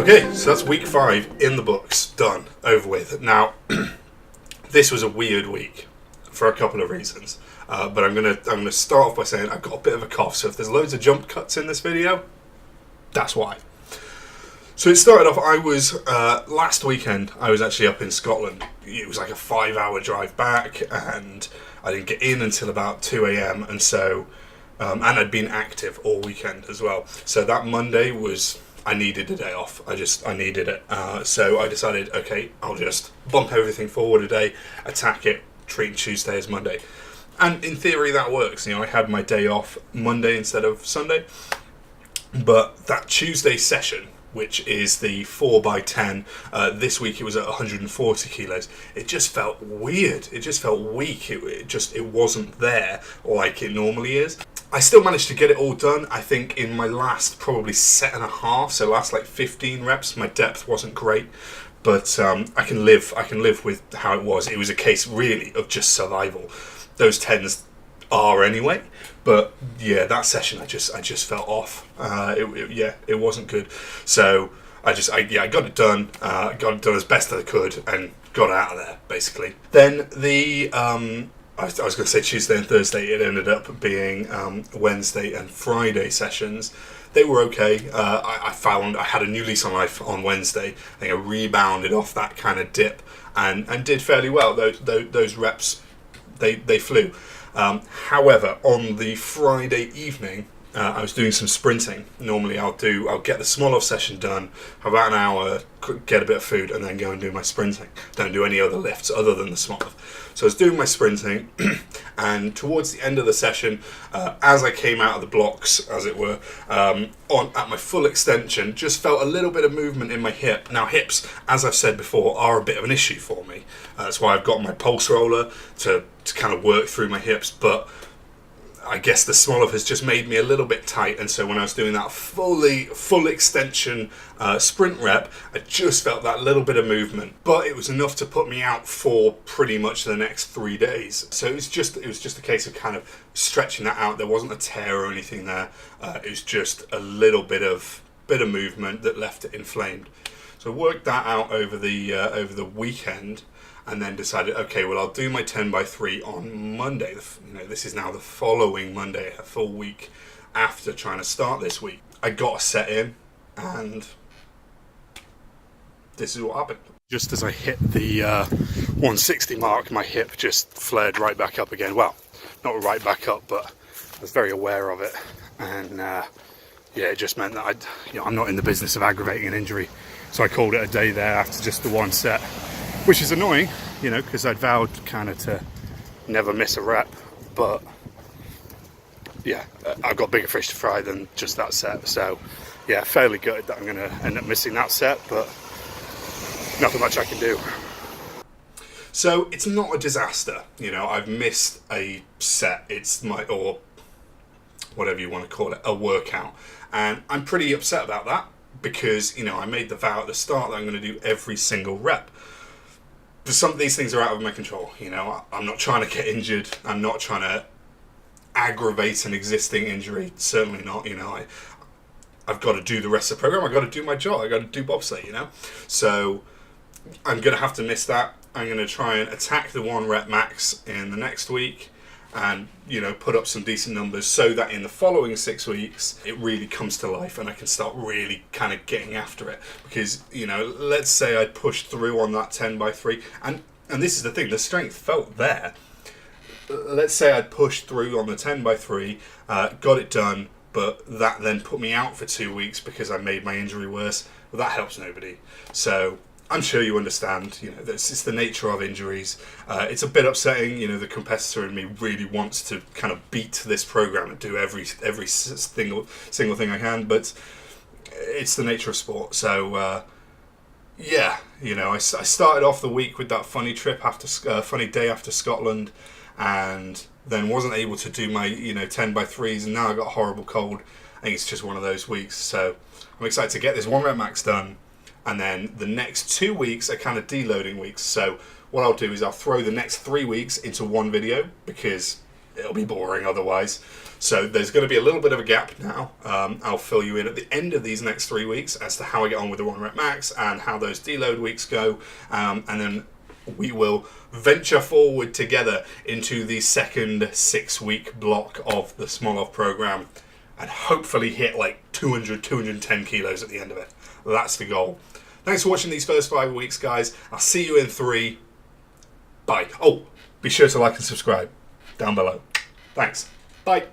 Okay, so that's week 5 in the books, done, over with. Now, this was a weird week for a couple of reasons, but I'm gonna start off by saying I've got a bit of a cough. So if there's loads of jump cuts in this video, that's why. So it started off. I was last weekend. I was actually up in Scotland. It was like a 5-hour drive back, and I didn't get in until about 2 a.m. And so, and I'd been active all weekend as well. So that Monday was. I needed a day off. I needed it. So I decided, okay, I'll just bump everything forward a day, attack it, treat Tuesday as Monday. And in theory that works. You know, I had my day off Monday instead of Sunday. But that Tuesday session, which is the 4x10, this week it was at 140 kilos. It just felt weird. It just felt weak. It wasn't there like it normally is. I still managed to get it all done. I think in my last probably set and a half, so last like 15 reps, my depth wasn't great, but I can live with how it was. It was a case really of just survival. Those 10s are anyway, but yeah, that session I just felt off. It wasn't good. So I got it done. Got it done as best as I could and got out of there basically. Then the I was going to say Tuesday and Thursday. It ended up being Wednesday and Friday sessions. They were okay. I found I had a new lease on life on Wednesday. I think I rebounded off that kind of dip and did fairly well. Those reps, they flew. However, on the Friday evening, I was doing some sprinting. Normally I'll get the Smolov session done, have about an hour, get a bit of food, and then go and do my sprinting. Don't do any other lifts other than the Smolov. So I was doing my sprinting, and towards the end of the session, as I came out of the blocks, as it were, at my full extension, just felt a little bit of movement in my hip. Now hips, as I've said before, are a bit of an issue for me. That's why I've got my pulse roller to kind of work through my hips, but I guess the Smolov has just made me a little bit tight, and so when I was doing that full extension sprint rep, I just felt that little bit of movement, but it was enough to put me out for pretty much the next 3 days. So it was just a case of kind of stretching that out. There wasn't a tear or anything there. It was just a little bit of movement that left it inflamed. So I worked that out over the weekend. And then decided, okay, well, I'll do my 10x3 on Monday. This is now the following Monday, a full week after trying to start this week. I got a set in, and this is what happened. Just as I hit the 160 mark, my hip just flared right back up again. Well, not right back up, but I was very aware of it. And it just meant that I'm not in the business of aggravating an injury. So I called it a day there after just the one set. Which is annoying, because I'd vowed kind of to never miss a rep, but yeah, I've got bigger fish to fry than just that set. So yeah, fairly gutted that I'm going to end up missing that set, but nothing much I can do. So it's not a disaster, I've missed a set. It's or whatever you want to call it, a workout, and I'm pretty upset about that because I made the vow at the start that I'm going to do every single rep. Some of these things are out of my control. I'm not trying to get injured. I'm not trying to aggravate an existing injury. Certainly not. I've got to do the rest of the program. I've got to do my job. I've got to do bobsleigh. So I'm going to have to miss that. I'm going to try and attack the 1 rep max in the next week and put up some decent numbers so that in the following 6 weeks it really comes to life and I can start really kind of getting after it. Because let's say I pushed through on that 10x3, and this is the thing, the strength felt there. Let's say I'd pushed through on the 10x3, got it done, but that then put me out for 2 weeks because I made my injury worse. Well, that helps nobody. So I'm sure you understand, it's the nature of injuries. It's a bit upsetting, the competitor in me really wants to kind of beat this program and do every single thing I can, but it's the nature of sport. So, I started off the week with that funny day after Scotland, and then wasn't able to do my, 10x3s, and now I got a horrible cold. I think it's just one of those weeks. So I'm excited to get this 1 rep max done. And then the next 2 weeks are kind of deloading weeks. So what I'll do is I'll throw the next 3 weeks into one video because it'll be boring otherwise. So there's going to be a little bit of a gap now. I'll fill you in at the end of these next 3 weeks as to how I get on with the 1 rep max and how those deload weeks go, and then we will venture forward together into the second 6-week block of the Smolov program and hopefully hit like 200, 210 kilos at the end of it. That's the goal. Thanks for watching these first 5 weeks, guys. I'll see you in 3. Bye. Oh, be sure to like and subscribe down below. Thanks. Bye.